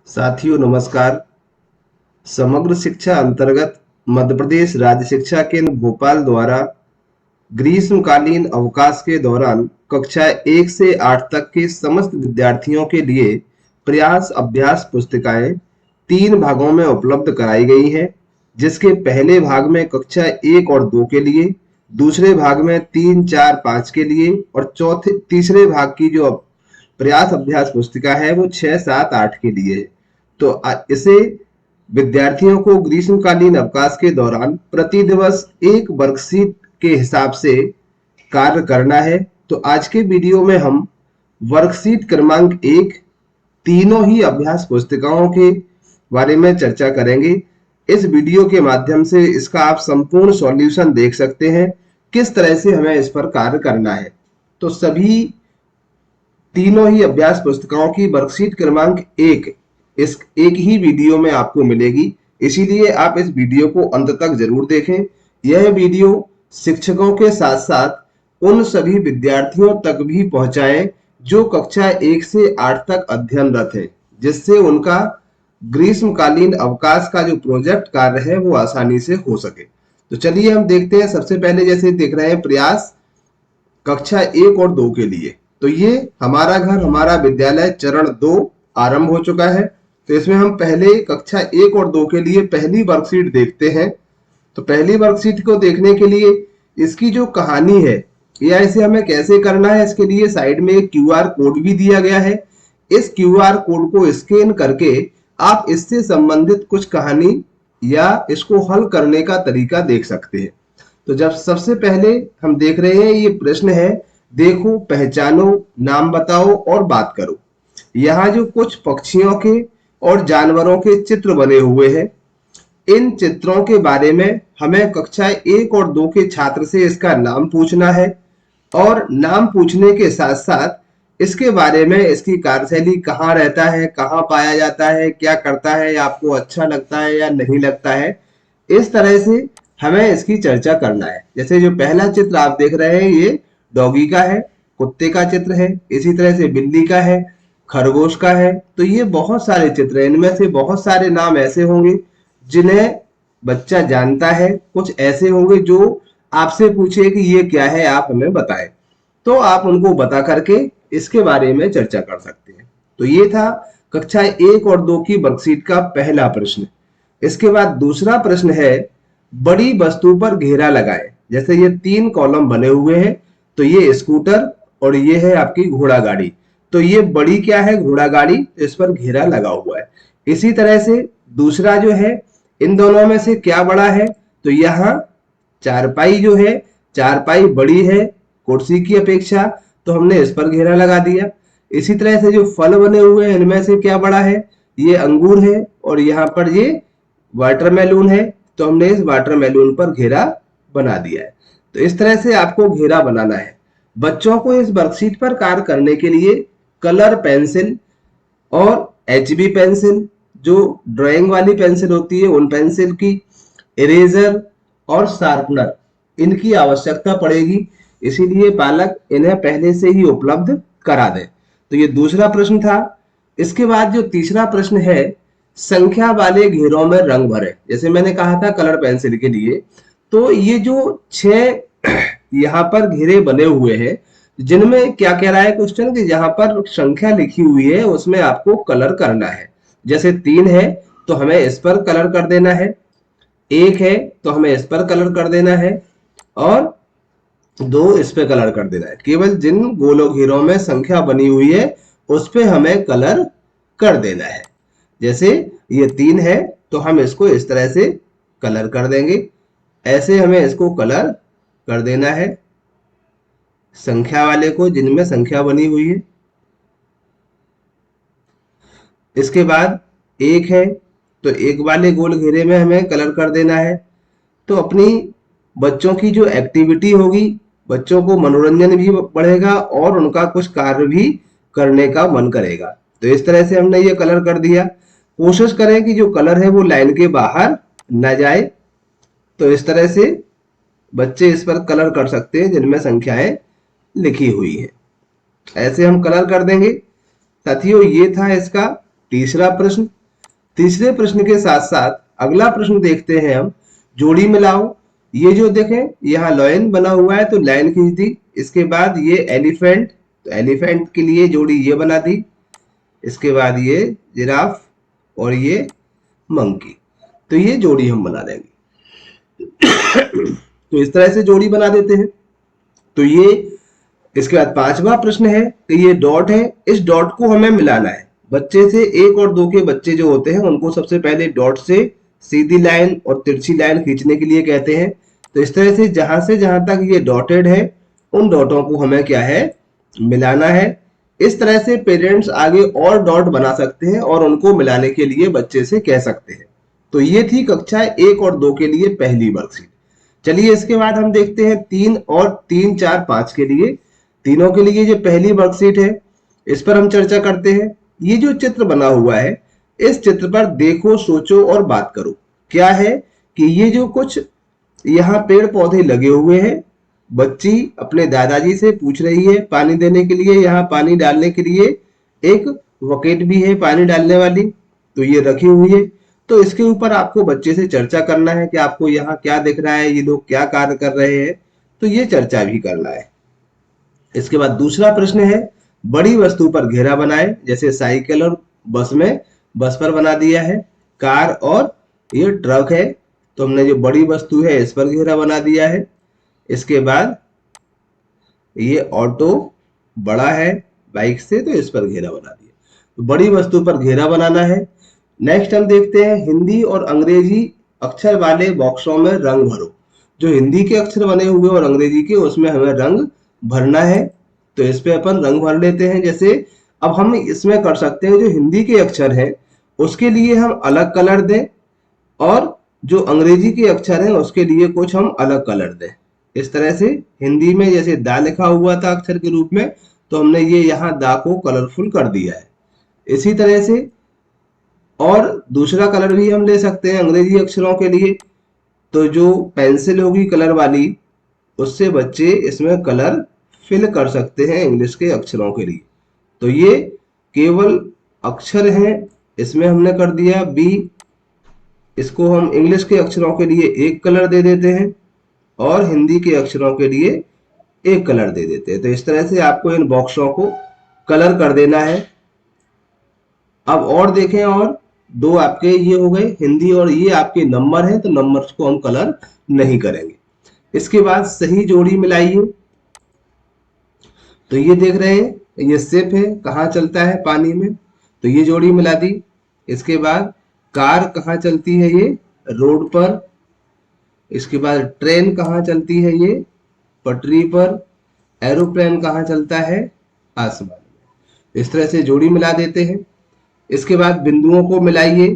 साथियों नमस्कार। समग्र शिक्षा अंतर्गत मध्य प्रदेश राज्य शिक्षा केंद्र भोपाल द्वारा ग्रीष्मकालीन अवकाश के दौरान कक्षा 1 से 8 तक के समस्त विद्यार्थियों के लिए प्रयास अभ्यास पुस्तिकाएं 3 भागों में उपलब्ध कराई गई हैं, जिसके पहले भाग में कक्षा 1 और 2 के लिए, दूसरे भाग में 3, 4, 5 के लिए और तीसरे भाग की जो प्रयास अभ्यास पुस्तिका है वो 6, 7, 8 के लिए है। तो इसे विद्यार्थियों को ग्रीष्मकालीन अवकाश के दौरान प्रति दिवस एक वर्कशीट के हिसाब से कार्य करना है। तो आज के वीडियो में हम वर्कशीट क्रमांक 1 तीनों ही अभ्यास पुस्तिकाओं के बारे में चर्चा करेंगे। इस वीडियो के माध्यम से इसका आप संपूर्ण सॉल्यूशन देख सकते हैं, किस तरह से हमें इस पर कार्य करना है। तो सभी तीनों ही अभ्यास पुस्तिकाओं की वर्कशीट क्रमांक 1 इस एक ही वीडियो में आपको मिलेगी, इसीलिए आप इस वीडियो को अंत तक जरूर देखें। यह वीडियो शिक्षकों के साथ साथ उन सभी विद्यार्थियों तक भी पहुंचाएं जो कक्षा 1 से 8 तक अध्ययनरत है, जिससे उनका ग्रीष्मकालीन अवकाश का जो प्रोजेक्ट कार्य है वो आसानी से हो सके। तो चलिए हम देखते हैं। सबसे पहले जैसे देख रहे हैं प्रयास कक्षा 1 और 2 के लिए, तो ये हमारा घर हमारा विद्यालय चरण 2 आरंभ हो चुका है। तो इसमें हम पहले कक्षा 1 और 2 के लिए पहली वर्कशीट देखते हैं। तो पहली वर्कशीट को देखने के लिए इसकी जो कहानी है या इसे हमें कैसे करना है, इसके लिए साइड में एक क्यूआर कोड भी दिया गया है। इस क्यूआर कोड को स्कैन करके आप इससे संबंधित कुछ कहानी या इसको हल करने का तरीका देख सकते हैं। तो जब सबसे पहले हम देख रहे हैं ये प्रश्न है, देखो, पहचानो, नाम बताओ और बात करो। यहाँ जो कुछ पक्षियों के और जानवरों के चित्र बने हुए हैं, इन चित्रों के बारे में हमें कक्षा 1 और 2 के छात्र से इसका नाम पूछना है और नाम पूछने के साथ साथ इसके बारे में, इसकी कार्यशैली कहाँ रहता है, कहाँ पाया जाता है, क्या करता है, आपको अच्छा लगता है या नहीं लगता है, इस तरह से हमें इसकी चर्चा करना है। जैसे जो पहला चित्र आप देख रहे हैं ये डॉगी का है, कुत्ते का चित्र है, इसी तरह से बिल्ली का है, खरगोश का है। तो ये बहुत सारे चित्र हैं, इनमें से बहुत सारे नाम ऐसे होंगे जिन्हें बच्चा जानता है, कुछ ऐसे होंगे जो आपसे पूछे कि ये क्या है, आप हमें बताएं, तो आप उनको बता करके इसके बारे में चर्चा कर सकते हैं। तो ये था कक्षा 1 और 2 की वर्कशीट का पहला प्रश्न। इसके बाद दूसरा प्रश्न है, बड़ी वस्तु पर घेरा लगाए। जैसे ये 3 कॉलम बने हुए हैं, तो ये स्कूटर और ये है आपकी घोड़ा गाड़ी। तो ये बड़ी क्या है, घोड़ा गाड़ी, इस पर घेरा लगा हुआ है। इसी तरह से दूसरा जो है, इन दोनों में से क्या बड़ा है, तो यहाँ चारपाई जो है, चारपाई बड़ी है कुर्सी की अपेक्षा, तो हमने इस पर घेरा लगा दिया। इसी तरह से जो फल बने हुए हैं इनमें से क्या बड़ा है, ये अंगूर है और यहाँ पर ये वाटरमेलून है, तो हमने इस वाटरमेलून पर घेरा बना दिया है। तो इस तरह से आपको घेरा बनाना है। बच्चों को इस वर्कशीट पर कार्य करने के लिए कलर पेंसिल और एचबी पेंसिल, जो ड्राइंग वाली पेंसिल होती है उन पेंसिल की, इरेजर और शार्पनर, इनकी आवश्यकता पड़ेगी, इसीलिए पालक इन्हें पहले से ही उपलब्ध करा दें। तो ये दूसरा प्रश्न था। इसके बाद जो तीसरा प्रश्न है, संख्या वाले घेरों में रंग भरें। जैसे मैंने कहा था कलर पेंसिल के लिए, तो ये जो 6 यहाँ पर घेरे बने हुए हैं, जिनमें क्या कह रहा है क्वेश्चन कि जहां पर संख्या लिखी हुई है उसमें आपको कलर करना है। जैसे 3 है तो हमें इस पर कलर कर देना है, 1 है तो हमें इस पर कलर कर देना है और 2 इस पे कलर कर देना है। केवल जिन गोलों घेरों में संख्या बनी हुई है उस पे हमें कलर कर देना है। जैसे ये 3 है तो हम इसको इस तरह से कलर कर देंगे, ऐसे हमें इसको कलर कर देना है संख्या वाले को जिनमें संख्या बनी हुई है। इसके बाद 1 है तो 1 वाले गोल घेरे में हमें कलर कर देना है। तो अपनी बच्चों की जो एक्टिविटी होगी, बच्चों को मनोरंजन भी बढ़ेगा और उनका कुछ कार्य भी करने का मन करेगा। तो इस तरह से हमने ये कलर कर दिया। कोशिश करें कि जो कलर है वो लाइन के बाहर न जाए। तो इस तरह से बच्चे इस पर कलर कर सकते हैं जिनमें संख्याएं लिखी हुई है, ऐसे हम कलर कर देंगे। साथियों ये था इसका तीसरा प्रश्न। तीसरे प्रश्न के साथ साथ अगला प्रश्न देखते हैं हम, जोड़ी मिलाओ। ये जो देखें यहाँ लाइन बना हुआ है तो लाइन खींच दी, इसके बाद ये एलिफेंट, तो एलिफेंट के लिए जोड़ी ये बना दी, इसके बाद ये जिराफ और ये मंकी, तो ये जोड़ी हम बना देंगे। तो इस तरह से जोड़ी बना देते हैं। तो ये, इसके बाद पांचवा प्रश्न है कि ये डॉट है, इस डॉट को हमें मिलाना है। बच्चे से 1 और 2 के बच्चे जो होते हैं उनको सबसे पहले डॉट से सीधी लाइन और तिरछी लाइन खींचने के लिए कहते हैं। तो इस तरह से जहां तक ये डॉटेड है उन डॉटों को हमें क्या है, मिलाना है। इस तरह से पेरेंट्स आगे और डॉट बना सकते हैं और उनको मिलाने के लिए बच्चे से कह सकते हैं। तो ये थी कक्षा 1 और 2 के लिए पहली वर्कशीट। चलिए इसके बाद हम देखते हैं 3 और 3, 4, 5 के लिए। तीनों के लिए जो पहली वर्कशीट है इस पर हम चर्चा करते हैं। ये जो चित्र बना हुआ है, इस चित्र पर देखो, सोचो और बात करो। क्या है कि ये जो कुछ यहाँ पेड़ पौधे लगे हुए हैं, बच्ची अपने दादाजी से पूछ रही है पानी देने के लिए। यहाँ पानी डालने के लिए एक बकेट भी है पानी डालने वाली, तो ये रखी हुई है। तो इसके ऊपर आपको बच्चे से चर्चा करना है कि आपको यहाँ क्या दिख रहा है, ये लोग क्या कार्य कर रहे हैं, तो ये चर्चा भी करना है। इसके बाद दूसरा प्रश्न है, बड़ी वस्तु पर घेरा बनाए। जैसे साइकिल और बस में, बस पर बना दिया है, कार और ये ट्रक है, तो हमने जो बड़ी वस्तु है इस पर घेरा बना दिया है। इसके बाद ये ऑटो बड़ा है बाइक से, तो इस पर घेरा बना दिया। तो बड़ी वस्तु पर घेरा बनाना है। नेक्स्ट हम देखते हैं, हिंदी और अंग्रेजी अक्षर वाले बॉक्सों में रंग भरो। जो हिंदी के अक्षर बने हुए और अंग्रेजी के, उसमें हमें रंग भरना है। तो इस पे अपन रंग भर लेते हैं। जैसे अब हम इसमें कर सकते हैं, जो हिंदी के अक्षर हैं उसके लिए हम अलग कलर दें और जो अंग्रेजी के अक्षर हैं उसके लिए कुछ हम अलग कलर दें। इस तरह से हिंदी में जैसे दा लिखा हुआ था अक्षर के रूप में, तो हमने ये यहाँ दा को कलरफुल कर दिया है। इसी तरह से और दूसरा कलर भी हम ले सकते हैं अंग्रेजी अक्षरों के लिए। तो जो पेंसिल होगी कलर वाली, उससे बच्चे इसमें कलर फिल कर सकते हैं इंग्लिश के अक्षरों के लिए। तो ये केवल अक्षर हैं, इसमें हमने कर दिया बी। इसको हम इंग्लिश के अक्षरों के लिए एक कलर दे देते हैं और हिंदी के अक्षरों के लिए एक कलर दे देते हैं। तो इस तरह से आपको इन बॉक्सों को कलर कर देना है। अब और देखें, और दो आपके ये हो गए हिंदी, और ये आपके नंबर हैं, तो नंबर्स को हम कलर नहीं करेंगे। इसके बाद सही जोड़ी मिलाइए। तो ये देख रहे हैं, ये शिप है, कहाँ चलता है, पानी में, तो ये जोड़ी मिला दी। इसके बाद कार कहाँ चलती है, ये रोड पर। इसके बाद ट्रेन कहाँ चलती है, ये पटरी पर। एरोप्लेन कहाँ चलता है, आसमान में। इस तरह से जोड़ी मिला देते हैं। इसके बाद बिंदुओं को मिलाइए।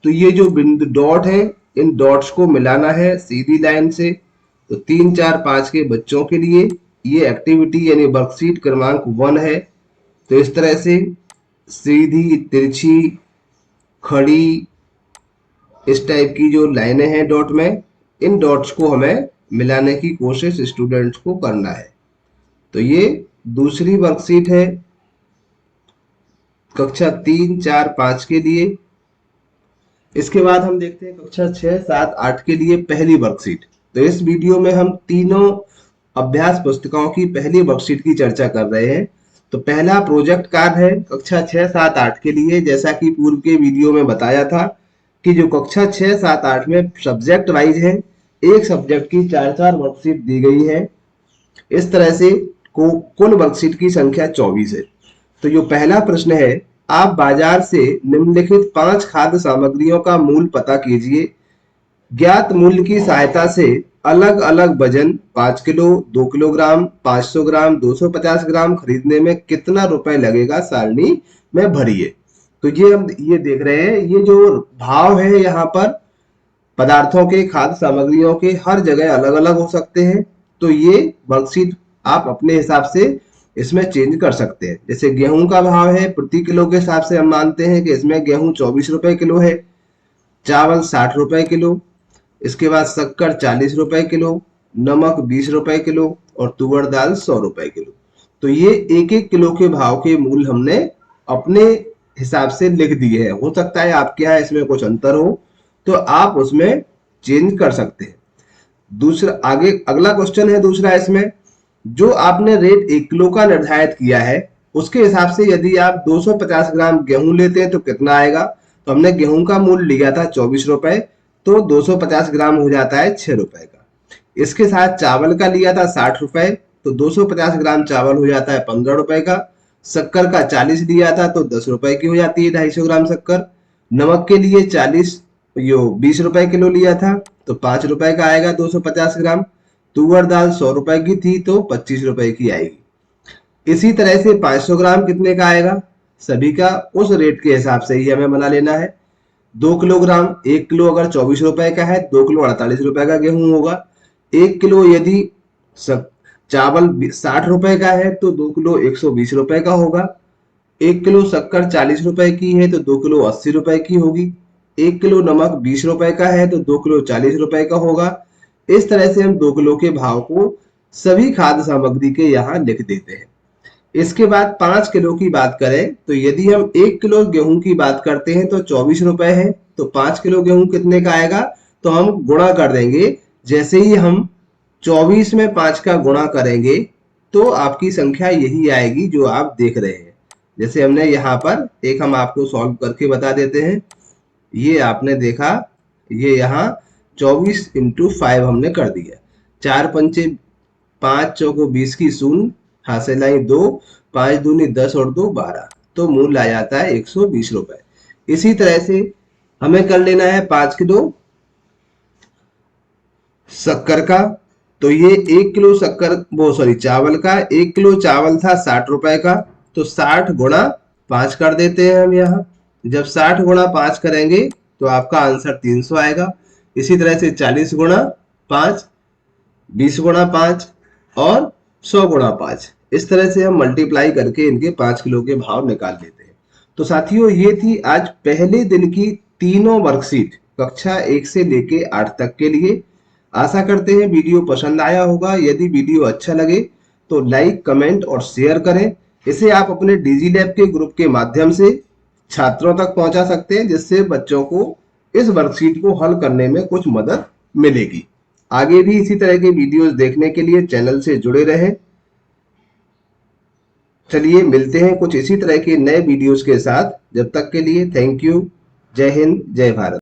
तो ये जो बिंदु डॉट है, इन डॉट्स को मिलाना है सीधी लाइन से। तो 3, 4, 5 के बच्चों के लिए ये एक्टिविटी यानी वर्कशीट क्रमांक 1 है। तो इस तरह से सीधी, तिरछी, खड़ी, इस टाइप की जो लाइनें हैं डॉट में, इन डॉट्स को हमें मिलाने की कोशिश स्टूडेंट्स को करना है। तो ये दूसरी वर्कशीट है कक्षा 3, 4, 5 के लिए। इसके बाद हम देखते हैं कक्षा 6, 7, 8 के लिए पहली वर्कशीट। तो इस वीडियो में हम तीनों अभ्यास पुस्तिकाओं की पहली वर्कशीट की चर्चा कर रहे हैं। तो पहला प्रोजेक्ट कार्य है कक्षा 6, 7, 8 के लिए। जैसा कि पूर्व के वीडियो में बताया था कि जो कक्षा 6, 7, 8 में सब्जेक्ट वाइज है, एक सब्जेक्ट की 4-4 वर्कशीट दी गई है। इस तरह से कुल वर्कशीट की संख्या 24 है। तो जो पहला प्रश्न है, आप बाजार से निम्नलिखित 5 खाद्य सामग्रियों का मूल्य पता कीजिए। ज्ञात मूल्य की सहायता से अलग अलग वजन 5 किलो, 2 किलोग्राम, 500 ग्राम, 250 ग्राम खरीदने में कितना रुपए लगेगा, सारणी में भरिए। तो ये हम ये देख रहे हैं, ये जो भाव है यहाँ पर पदार्थों के, खाद्य सामग्रियों के, हर जगह अलग अलग हो सकते हैं। तो ये वर्कशीट आप अपने हिसाब से इसमें चेंज कर सकते हैं। जैसे गेहूं का भाव है प्रति किलो के हिसाब से हम मानते हैं कि इसमें गेहूं 24 रुपए किलो है, चावल 60 रुपए किलो, इसके बाद शक्कर 40 रुपए किलो, नमक 20 रुपए किलो और तुअर दाल 100 रुपए किलो। तो ये एक एक किलो के भाव के मूल्य हमने अपने हिसाब से लिख दिए हैं। हो सकता है आपके यहाँ इसमें कुछ अंतर हो तो आप उसमें चेंज कर सकते हैं। दूसरा, आगे अगला क्वेश्चन है दूसरा इसमें, जो आपने रेट 1 किलो का निर्धारित किया है उसके हिसाब से यदि आप 250 ग्राम गेहूं लेते हैं तो कितना आएगा। तो हमने गेहूं का मूल्य लिया था 24 रुपए, तो 250 ग्राम हो जाता है 6 रुपए का। इसके साथ चावल का लिया था 60 रुपए, तो 250 ग्राम चावल हो जाता है 15 रुपए का। शक्कर का 40 लिया था तो 10 रुपए की हो जाती है 250 ग्राम शक्कर। नमक के लिए 40 यो 20 रुपए किलो लिया था तो 5 रुपए का आएगा 250 ग्राम। तुअर दाल 100 रुपए की थी तो 25 रुपए की आएगी। इसी तरह से 500 ग्राम कितने का आएगा, सभी का उस रेट के हिसाब से ही हमें बना लेना है। 2 किलोग्राम, 1 किलो अगर 24 रुपए का है, 2 किलो 48 रुपए का गेहूं होगा। 1 किलो यदि चावल 60 रुपए का है तो 2 किलो 120 रुपए का होगा। 1 किलो शक्कर 40 रुपए की है तो 2 किलो 80 रुपए की होगी। 1 किलो नमक 20 रुपए का है तो 2 किलो 40 रुपए का होगा। इस तरह से हम 2 किलो के भाव को सभी खाद्य सामग्री के यहाँ लिख देते हैं। इसके बाद 5 किलो की बात करें तो यदि हम 1 किलो गेहूं की बात करते हैं तो 24 रुपए है, तो 5 किलो गेहूं कितने का आएगा, तो हम गुणा कर देंगे। जैसे ही हम 24 में 5 का गुणा करेंगे तो आपकी संख्या यही आएगी जो आप देख रहे हैं। जैसे हमने यहाँ पर एक हम आपको सॉल्व करके बता देते हैं। ये आपने देखा, ये यहाँ 24 इंटू 5 हमने कर दिया। 4 पंचे 5 चौको 20 की शून्य, हासिल आई 2, 5 दूनी 10 और 2 12, तो मूल्य आ जाता है 120 रुपए। इसी तरह से हमें कर लेना है 5 किलो शक्कर का, तो ये 1 किलो शक्कर वो सॉरी चावल का, 1 किलो चावल था 60 रुपए का, तो 60 गुणा 5 कर देते हैं हम यहाँ। जब 60 गुणा 5 करेंगे तो आपका आंसर 300 आएगा। इसी तरह से 40 गुणा 5, 20 गुणा 5 और 100 गुणा 5, इस तरह से हम मल्टीप्लाई करके इनके 5 किलो के भाव निकाल लेते हैं। तो साथियों, ये थी आज पहले दिन की तीनों वर्कशीट कक्षा 1 से लेके 8 तक के लिए। आशा करते हैं वीडियो पसंद आया होगा। यदि वीडियो अच्छा लगे तो लाइक, कमेंट और शेयर करें। इसे आप अपने डिजी लैब के ग्रुप के माध्यम से छात्रों तक पहुंचा सकते हैं, जिससे बच्चों को इस वर्कशीट को हल करने में कुछ मदद मिलेगी। आगे भी इसी तरह के वीडियोस देखने के लिए चैनल से जुड़े रहें। चलिए मिलते हैं कुछ इसी तरह के नए वीडियोस के साथ। जब तक के लिए थैंक यू। जय हिंद, जय भारत।